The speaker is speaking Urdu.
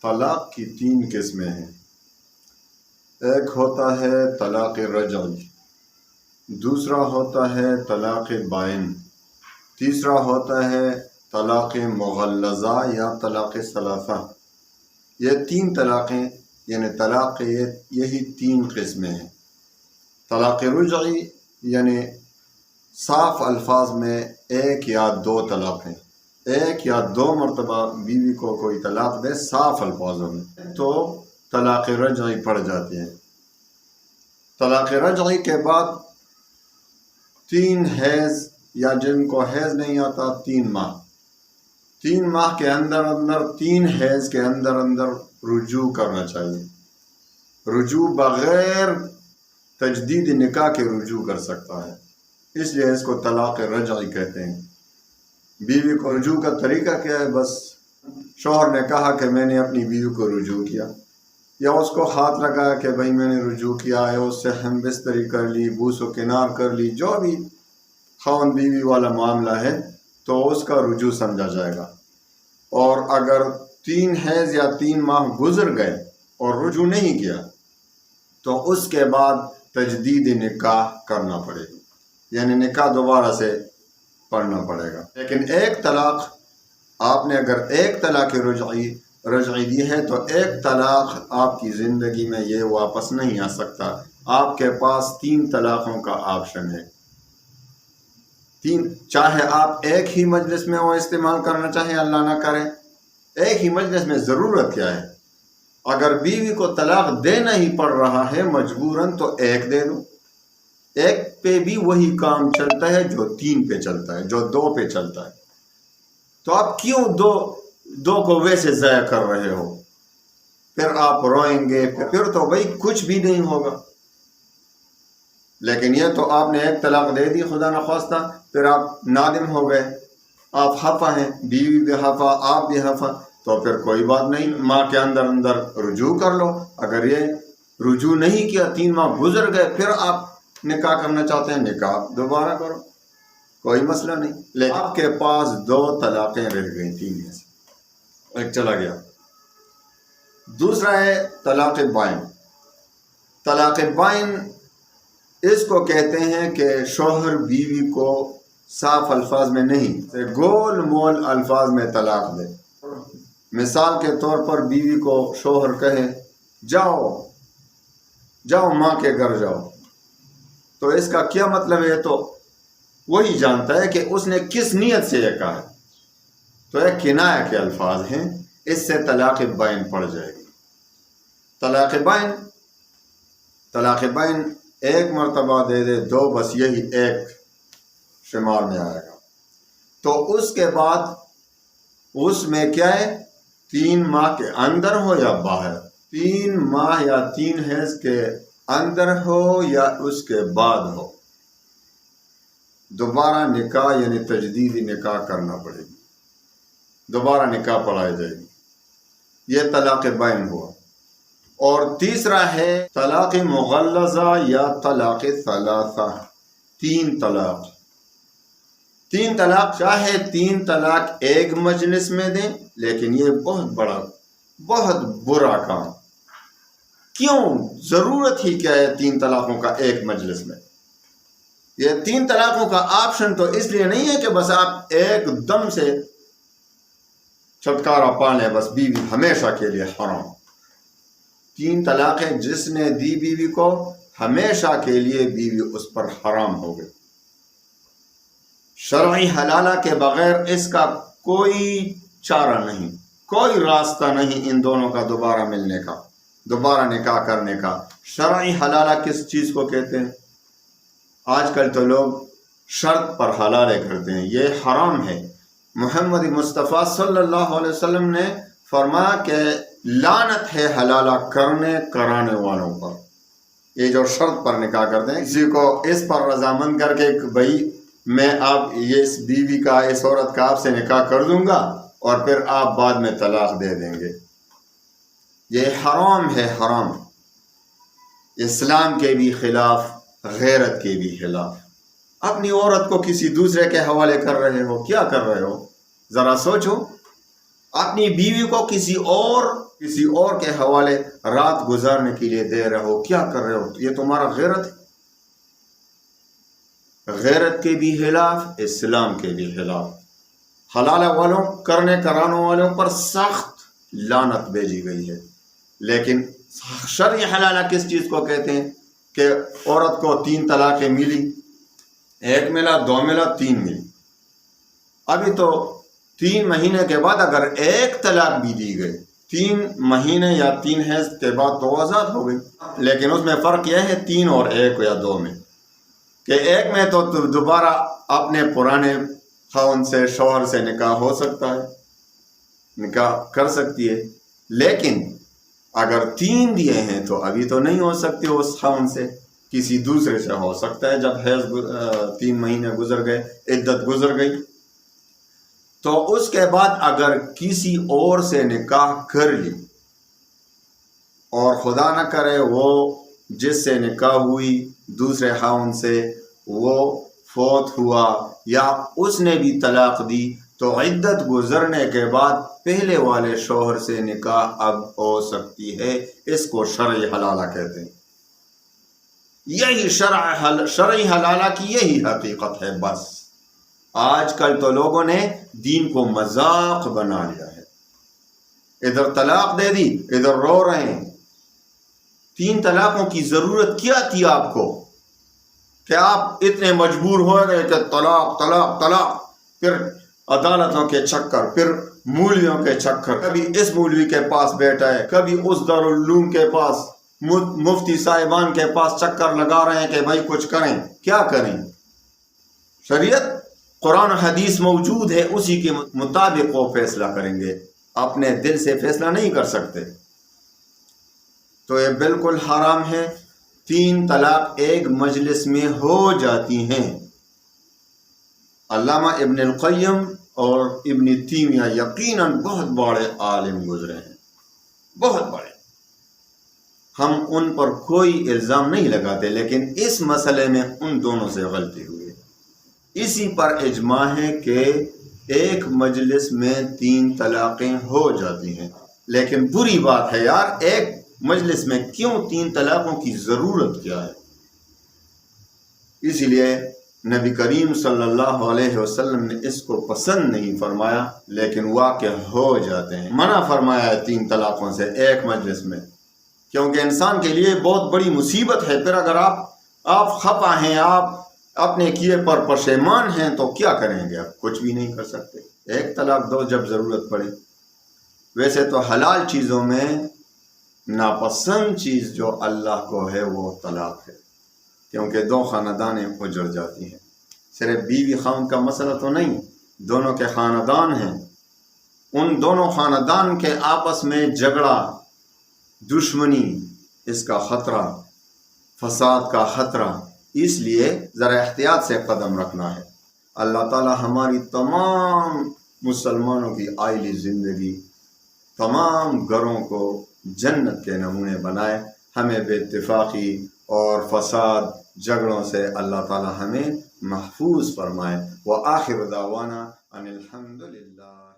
طلاق کی تین قسمیں ہیں۔ ایک ہوتا ہے طلاق رجعی، دوسرا ہوتا ہے طلاق بائن، تیسرا ہوتا ہے طلاق مغلظہ یا طلاق ثلاثہ۔ یہ تین طلاقیں یعنی طلاق کے یہی تین قسمیں ہیں۔ طلاق رجعی یعنی صاف الفاظ میں ایک یا دو طلاقیں، ایک یا دو مرتبہ بیوی کو کوئی طلاق دے صاف الفاظوں میں تو طلاق رجعی پڑ جاتی ہے۔ طلاق رجعی کے بعد 3 حیض یا جن کو حیض نہیں آتا 3 ماہ کے اندر 3 حیض کے اندر رجوع کرنا چاہیے۔ رجوع بغیر تجدید نکاح کے رجوع کر سکتا ہے، اس لیے اس کو طلاق رجعی کہتے ہیں۔ بیوی کو رجوع کا طریقہ کیا ہے؟ بس شوہر نے کہا کہ میں نے اپنی بیوی کو رجوع کیا، یا اس کو ہاتھ لگایا کہ بھائی میں نے رجوع کیا ہے، اس سے ہم بستری کر لی، بوس و کنار کر لی، جو بھی خاوند بیوی والا معاملہ ہے تو اس کا رجوع سمجھا جائے گا۔ اور اگر 3 حیض یا 3 ماہ گزر گئے اور رجوع نہیں کیا تو اس کے بعد تجدید نکاح کرنا پڑے گا، یعنی نکاح دوبارہ سے پڑھنا پڑے گا۔ لیکن ایک طلاق آپ نے اگر ایک طلاق رجعی دی ہے تو ایک طلاق آپ کی زندگی میں یہ واپس نہیں آ سکتا۔ آپ کے پاس 3 طلاقوں کا آپشن ہے، چاہے آپ ایک ہی مجلس میں وہ استعمال کرنا چاہیں، اللہ نہ کرے۔ ایک ہی مجلس میں ضرورت کیا ہے؟ اگر بیوی کو طلاق دینا ہی پڑ رہا ہے مجبوراً تو ایک دے دو۔ ایک پہ بھی وہی کام چلتا ہے جو 3 پہ چلتا ہے، جو 2 پہ چلتا ہے۔ تو آپ کیوں دو کو ویسے ضائع کر رہے ہو؟ پھر آپ روئیں گے، پھر تو بھائی کچھ بھی نہیں ہوگا۔ لیکن یہ تو آپ نے ایک طلاق دے دی خدا نخواستہ، پھر آپ نادم ہو گئے، آپ خفا ہیں، بیوی بھی خفا، آپ بھی خفا، تو پھر کوئی بات نہیں، ماہ کے اندر رجوع کر لو۔ اگر یہ رجوع نہیں کیا، 3 ماہ گزر گئے، پھر آپ نکاح کرنا چاہتے ہیں، نکاح دوبارہ کرو، کوئی مسئلہ نہیں۔ لیکن آپ کے پاس 2 طلاقیں رہ گئی، 3 میں سے ایک چلا گیا۔ دوسرا ہے طلاق بائن۔ طلاق بائن اس کو کہتے ہیں کہ شوہر بیوی کو صاف الفاظ میں نہیں، گول مول الفاظ میں طلاق دے۔ مثال کے طور پر بیوی کو شوہر کہے جاؤ ماں کے گھر جاؤ، تو اس کا کیا مطلب ہے؟ تو وہی جانتا ہے کہ اس نے کس نیت سے یہ کہا ہے، تو یہ کنایہ کے الفاظ ہیں، اس سے طلاق بائن پڑ جائے گی۔ طلاق بائن ایک مرتبہ دے دے 2، بس یہی ایک شمار میں آئے گا۔ تو اس کے بعد اس میں کیا ہے؟ 3 ماہ کے اندر ہو یا باہر، 3 ماہ یا 3 حیض کے اندر ہو یا اس کے بعد ہو، دوبارہ نکاح یعنی تجدید نکاح کرنا پڑے گی، دوبارہ نکاح پڑھائی جائے گی۔ یہ طلاق بائن ہوا۔ اور تیسرا ہے طلاق مغلظہ یا طلاق ثلاثہ، 3 طلاق۔ 3 طلاق چاہے 3 طلاق ایک مجلس میں دیں، لیکن یہ بہت برا کام۔ کیوں؟ ضرورت ہی کیا ہے 3 طلاقوں کا ایک مجلس میں؟ یہ 3 طلاقوں کا آپشن تو اس لیے نہیں ہے کہ بس آپ ایک دم سے چھٹکارا پا لیں، بس بیوی ہمیشہ کے لیے حرام۔ 3 طلاقیں جس نے دی بیوی کو، ہمیشہ کے لیے بیوی اس پر حرام ہو گئی۔ شرعی حلالہ کے بغیر اس کا کوئی چارہ نہیں، کوئی راستہ نہیں ان دونوں کا دوبارہ ملنے کا، دوبارہ نکاح کرنے کا۔ شرعی حلالہ کس چیز کو کہتے ہیں؟ آج کل تو لوگ شرط پر حلالے کرتے ہیں، یہ حرام ہے۔ محمد مصطفیٰ صلی اللہ علیہ وسلم نے فرمایا کہ لعنت ہے حلالہ کرانے والوں پر۔ یہ جو شرط پر نکاح کرتے ہیں، کسی کو اس پر رضامند کر کے بھائی میں آپ اس بیوی کا، اس عورت کا آپ سے نکاح کر دوں گا اور پھر آپ بعد میں طلاق دے دیں گے، یہ حرام ہے، حرام، اسلام کے بھی خلاف، غیرت کے بھی خلاف۔ اپنی عورت کو کسی دوسرے کے حوالے کر رہے ہو، کیا کر رہے ہو؟ ذرا سوچو۔ اپنی بیوی کو کسی اور کے حوالے رات گزارنے کے لیے دے رہے ہو، کیا کر رہے ہو؟ یہ تمہارا غیرت ہے؟ غیرت کے بھی خلاف، اسلام کے بھی خلاف. حلالہ والوں کرانے والوں پر سخت لعنت بھیجی گئی ہے. لیکن شرعی حلالہ کس چیز کو کہتے ہیں؟ کہ عورت کو 3 طلاقیں ملی، 1 ملا، 2 ملا، 3 ملی. ابھی تو 3 مہینے کے بعد اگر 1 طلاق بھی دی گئی، 3 مہینے یا 3 حیض کے بعد تو آزاد ہو گئی. لیکن اس میں فرق یہ ہے 3 اور 1 یا 2 میں، کہ 1 میں تو دوبارہ اپنے پرانے خاوند سے، شوہر سے نکاح ہو سکتا ہے، نکاح کر سکتی ہے. لیکن اگر 3 دیے ہیں تو ابھی تو نہیں ہو سکتے اس خاوند سے، کسی دوسرے سے ہو سکتا ہے. جب حیض 3 مہینے گزر گئے، عدت گزر گئی، تو اس کے بعد اگر کسی اور سے نکاح کر لی اور خدا نہ کرے وہ جس سے نکاح ہوئی دوسرے خاوند سے وہ فوت ہوا یا اس نے بھی طلاق دی، تو عدت گزرنے کے بعد پہلے والے شوہر سے نکاح اب ہو سکتی ہے. اس کو شرعی حلالہ کہتے ہیں. یہی شرعی حلالہ کی یہی حقیقت ہے. بس آج کل تو لوگوں نے دین کو مذاق بنا لیا ہے. ادھر طلاق دے دی، ادھر رو رہے ہیں. 3 طلاقوں کی ضرورت کیا تھی آپ کو کہ آپ اتنے مجبور ہو گئے کہ طلاق طلاق طلاق؟ پھر عدالتوں کے چکر، پھر مولویوں کے چکر، کبھی اس مولوی کے پاس بیٹھا ہے، کبھی اس دارالعلوم کے پاس، مفتی صاحبان کے پاس چکر لگا رہے ہیں کہ بھائی کچھ کریں. کیا کریں؟ شریعت قرآن حدیث موجود ہے، اسی کے مطابق وہ فیصلہ کریں گے، اپنے دل سے فیصلہ نہیں کر سکتے. تو یہ بالکل حرام ہے. 3 طلاق ایک مجلس میں ہو جاتی ہیں. علامہ ابن القیم اور ابن تیمیہ یقیناً بہت بڑے عالم گزرے ہیں، بہت بڑے. ہم ان پر کوئی الزام نہیں لگاتے، لیکن اس مسئلے میں ان دونوں سے غلطی ہوئی. اسی پر اجماع ہے کہ ایک مجلس میں 3 طلاقیں ہو جاتی ہیں. لیکن بری بات ہے یار، ایک مجلس میں کیوں 3 طلاقوں کی ضرورت کیا ہے؟ اسی لیے نبی کریم صلی اللہ علیہ وسلم نے اس کو پسند نہیں فرمایا، لیکن واقع ہو جاتے ہیں. منع فرمایا ہے 3 طلاقوں سے ایک مجلس میں، کیونکہ انسان کے لیے بہت بڑی مصیبت ہے. پھر اگر آپ خفا ہیں، آپ اپنے کیے پر پشیمان ہیں، تو کیا کریں گے؟ آپ کچھ بھی نہیں کر سکتے. 1 طلاق دو جب ضرورت پڑے. ویسے تو حلال چیزوں میں ناپسند چیز جو اللہ کو ہے وہ طلاق ہے، کیونکہ 2 خاندانیں اجڑ جاتی ہیں. صرف بیوی خاوند کا مسئلہ تو نہیں، دونوں کے خاندان ہیں. ان دونوں خاندان کے آپس میں جھگڑا، دشمنی، اس کا خطرہ، فساد کا خطرہ. اس لیے ذرا احتیاط سے قدم رکھنا ہے. اللہ تعالی ہماری تمام مسلمانوں کی عائلی زندگی، تمام گھروں کو جنت کے نمونے بنائے. ہمیں بے اتفاقی اور فساد، جھگڑوں سے اللہ تعالی ہمیں محفوظ فرمائے. وآخر دعوانا ان الحمد للہ.